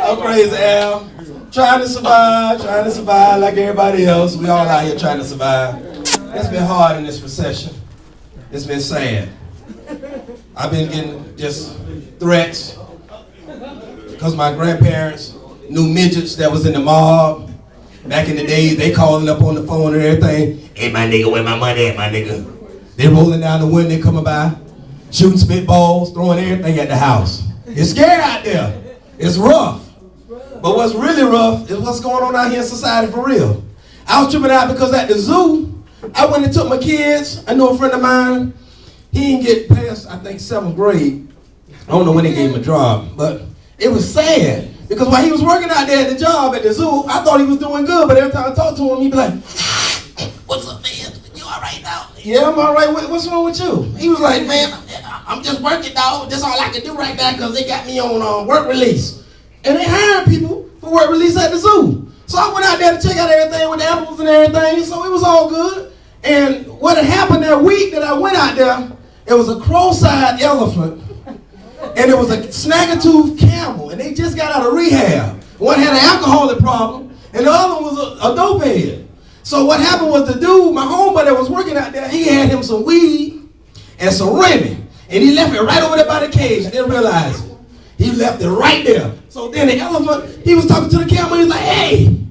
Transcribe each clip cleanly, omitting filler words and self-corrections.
I'm crazy, Al. Trying to survive like everybody else. We all out here trying to survive. It's been hard in this recession. It's been sad. I've been getting just threats because my grandparents knew midgets that was in the mob. Back in the days, they calling up on the phone and everything. Hey, my nigga, where my money at, my nigga? They rolling down the window, they coming by, shooting spitballs, throwing everything at the house. It's scary out there. It's rough. But what's really rough is what's going on out here in society for real. I was tripping out because at the zoo, I went and took my kids. I know a friend of mine, he didn't get past, I think, 7th grade. I don't know when they gave him a job, but it was sad. Because while he was working out there at the job at the zoo, I thought he was doing good, but every time I talked to him, he'd be like, what's up, man? You all right now? Yeah, I'm all right. What's wrong with you? He was like, man, I'm just working, dog. That's all I can do right now because they got me on work release. And they hiring people for work release at the zoo. So I went out there to check out everything with the animals and everything, so it was all good. And what had happened that week that I went out there, it was a cross-eyed elephant, and it was a snagger-tooth camel, and they just got out of rehab. One had an alcoholic problem, and the other one was a dope head. So what happened was the dude, my homeboy that was working out there, he had him some weed and some Remy, and he left it right over there by the cage. I didn't realize it. He left it right there. So then the elephant, he was talking to the camel, he was like, hey,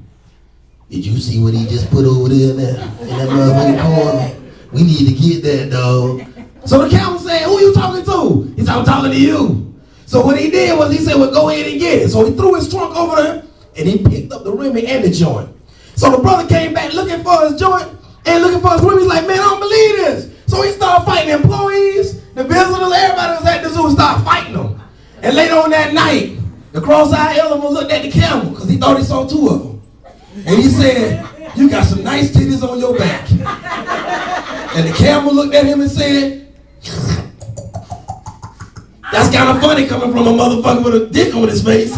did you see what he just put over there in that motherfucking corner? We need to get that, dog. So the camel said, who you talking to? He said, I'm talking to you. So what he did was he said, well, go ahead and get it. So he threw his trunk over there, and he picked up the Remy and the joint. So the brother came back looking for his joint and looking for his Remy. He's like, man, I don't believe this. So he started fighting employees, the visitors, everybody that was at the zoo started fighting them. And later on that night, the cross-eyed elephant looked at the camel because he thought he saw 2 of them. And he said, you got some nice titties on your back. And the camel looked at him and said, that's kind of funny coming from a motherfucker with a dick on his face.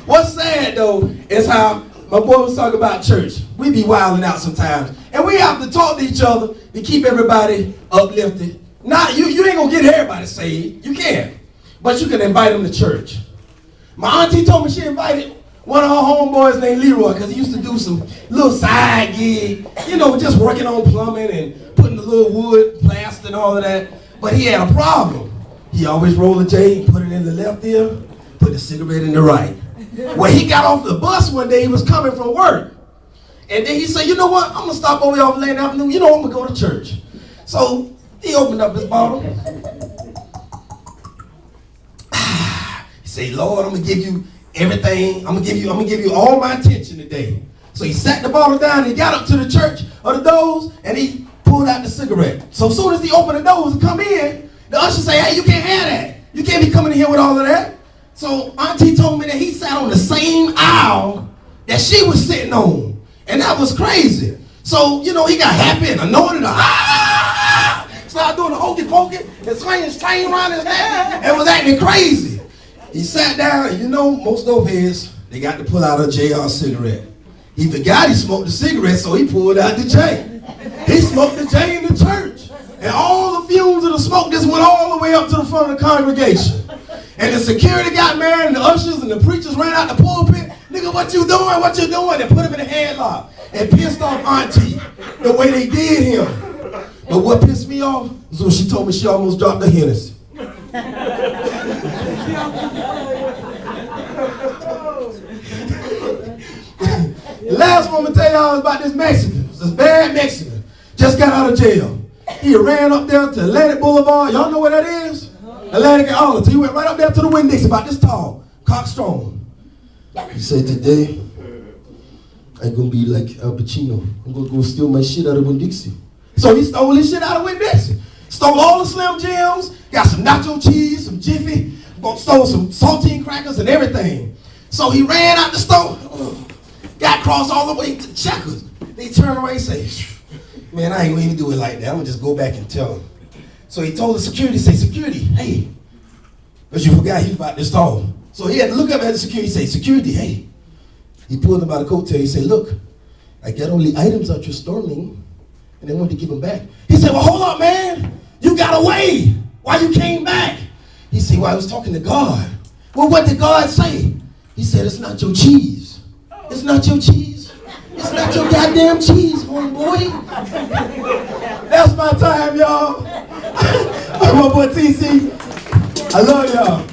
What's sad though is how my boy was talking about church. We be wilding out sometimes. And we have to talk to each other to keep everybody uplifted. Not you ain't gonna get everybody saved. You can. But you can invite them to church. My auntie told me she invited one of her homeboys named Leroy because he used to do some little side gig, you know, just working on plumbing and putting the little wood, plaster and all of that. But he had a problem. He always rolled a J and put it in the left ear, put the cigarette in the right. When he got off the bus one day, he was coming from work. And then he said, you know what, I'm gonna stop over here off Lane Avenue, you know, I'm gonna go to church. So he opened up his bottle. He said, Lord, I'm gonna give you everything. I'm gonna give you all my attention today. So he sat the bottle down and he got up to the church of the doors and he pulled out the cigarette. So as soon as he opened the doors and come in, the usher say, hey, you can't have that. You can't be coming in here with all of that. So auntie told me that he sat on the same aisle that she was sitting on. And that was crazy. So, you know, he got happy and anointed her. Started doing the hokey pokey and swinging his chain around his neck and was acting crazy. He sat down and you know, most dope heads, they got to pull out a JR cigarette. He forgot he smoked the cigarette, so he pulled out the J. He smoked the J in the church. And all the fumes of the smoke just went all the way up to the front of the congregation. And the security got mad and the ushers and the preachers ran out the pulpit. Nigga, what you doing? What you doing? And put him in a headlock. And pissed off auntie the way they did him. But what pissed me off was when she told me she almost dropped the Hennessy. The last one I'm gonna tell y'all is about this Mexican. This bad Mexican. Just got out of jail. He ran up there to Atlantic Boulevard. Y'all know where that is? Atlantic and Arlington. He went right up there to the Winn-Dixie, about this tall, cock strong. He said, today, I'm gonna be like Al Pacino. I'm gonna go steal my shit out of Winn-Dixie. So he stole his shit out of Winn-Dixie. Stole all the Slim Jims, got some nacho cheese, some Jiffy, stole some saltine crackers and everything. So he ran out the store, got crossed all the way to Checkers. They turned around and say, man, I ain't gonna even do it like that. I'm gonna just go back and tell him. So he told the security, say, security, hey, because you forgot he was about to stall. So he had to look up at the security, say, security, hey. He pulled him by the coattail, he said, look, I got all the items out your store name, and they wanted to give them back. He said, well, hold up, man. You got away. Why you came back? He said, well, I was talking to God. Well, what did God say? He said, it's not your cheese. It's not your cheese. It's not your goddamn cheese, homeboy. That's my time, y'all. I'm my boy TC. I love y'all.